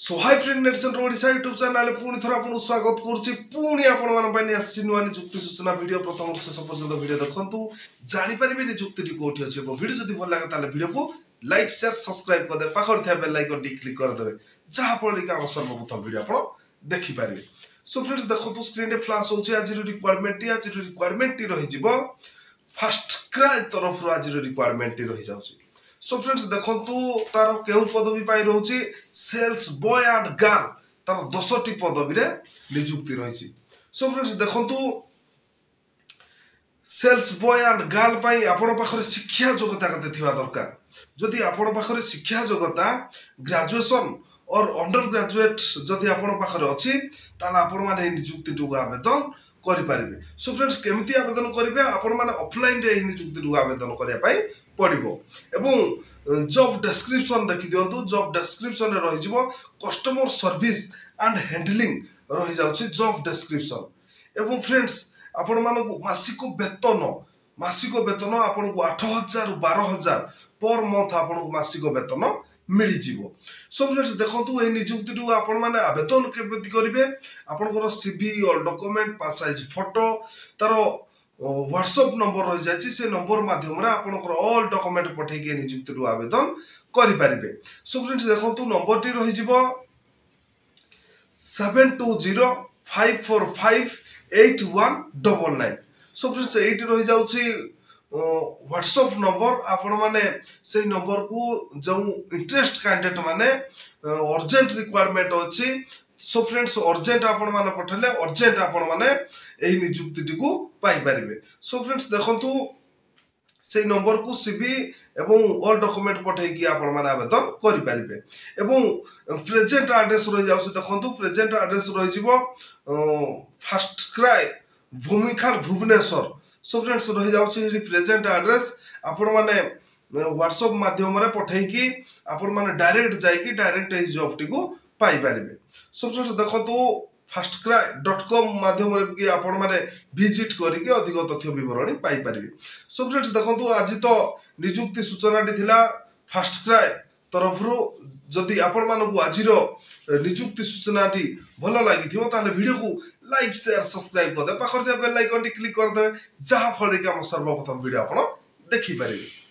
सो hi friend net centre Odisha YouTube channel पुणी थोड़ा आपन स्वागत करछि पुणी आपन मन पय आछि नुवा नियुक्ति सूचना वीडियो प्रथम शेष पर्यंत वीडियो देखंतु जानि परिबे नियुक्ति टी कोठी अछि वीडियो जदि भल लागे ताले वीडियो को लाइक शेयर सब्सक्राइब कर दे पाखर थे बेल आइकन टी क्लिक कर देबे जहा पर कि हम सर्वप्रथम वीडियो आपन देखि पारिबे। सो फ्रेंड्स देखंतु स्क्रीन रे फ्लैश होछि आज रिक्वायरमेंट टी रहि जिवो फर्स्ट क्राई तरफ आज रिक्वायरमेंट टी रहि जाउछि। सो फ्रेंड्स देखंतु तार केउ पदवी पाई रहउछि सेल्स बॉय एंड गर्ल तार 10टी पदवी रे नियुक्ति रहिछि। सो फ्रेंड्स देखंतु सेल्स बॉय एंड गर्ल पाई आपण पाखरे शिक्षा योग्यता कते थिबा दरकार। जदि आपण पाखरे शिक्षा योग्यता ग्रेजुएशन और अंडर ग्रेजुएट जदि आपण पाखरे अछि ताला आपण माने नियुक्ति टु आवेदन करि पारिबे। सो फ्रेंड्स केमिति आवेदन करिवे आपण माने ऑफलाइन रे नियुक्ति टु आवेदन करिया पाई पड़िबो एवं जॉब डिस्क्रिप्शन देखि दियंतु। जॉब डिस्क्रिप्शन रे रहि जिवो कस्टमर सर्विस एंड हैंडलिंग रहि जाउछि जॉब डिस्क्रिप्शन एवं फ्रेंड्स आपण मानको मासिक वेतन आपण को 8000 रु 12000 पर मंथ आपण को मासिक वेतन मिली जिवो। सो फ्रेंड्स देखंतु ए नियुक्ति टु आपण माने आवेदन केमिति करिवे आपनकर सीवी और डॉक्यूमेंट पास साइज फोटो तार व्हाट्सएप नंबर रही जाछि से नंबर माध्यम रे आपनकर ऑल डॉक्यूमेंट पठै के नियुक्ति रु आवेदन करि पारिबे। सो फ्रेंड्स देखंतु नंबर टी रहि जिवो 7205458199। सो फ्रेंड्स एटी रहि जाउछि व्हाट्सएप नंबर आपण माने से नंबर को जो इंटरेस्ट कैंडिडेट माने अर्जेंट रिक्वायरमेंट अछि। सो फ्रेंड्स अर्जेंट आपण माने पठले अर्जेंट आपण माने एही नियुक्ति टी को पाई परिबे। सो फ्रेंड्स देखंतु से नंबर को सीवी एवं और डॉक्यूमेंट पठै कि आपण माने आवेदन करि परिबे एवं प्रेजेंट एड्रेस रहि जाउछ। देखंतु प्रेजेंट एड्रेस रहि जिवो फर्स्ट क्राई भूमिखार भुवनेश्वर। सो फ्रेंड्स रहि जाउछ प्रेजेंट एड्रेस आपण माने व्हाट्सएप माध्यम रे पठै कि आपण माने डायरेक्ट जाई कि डायरेक्ट एही जॉब टी को पाई परिबे। सो फ्रेंड्स देखंतु fastcry.com माध्यम रे कि आपण माने विजिट करिके अधिक तथ्य विवरणी पाई परिबे। सो फ्रेंड्स देखंतु आज तो नियुक्ति सूचना टी थिला फर्स्ट क्राई तरफरु। जदि आपण मानकु आजिरो नियुक्ति सूचना टी भलो लागिथिबो ताले वीडियो को लाइक शेयर सब्सक्राइब कर दे पाखर दे बेल आइकन टी क्लिक कर दे जहा फल कि हम सर्वप्रथम वीडियो आपण देखि परिबे।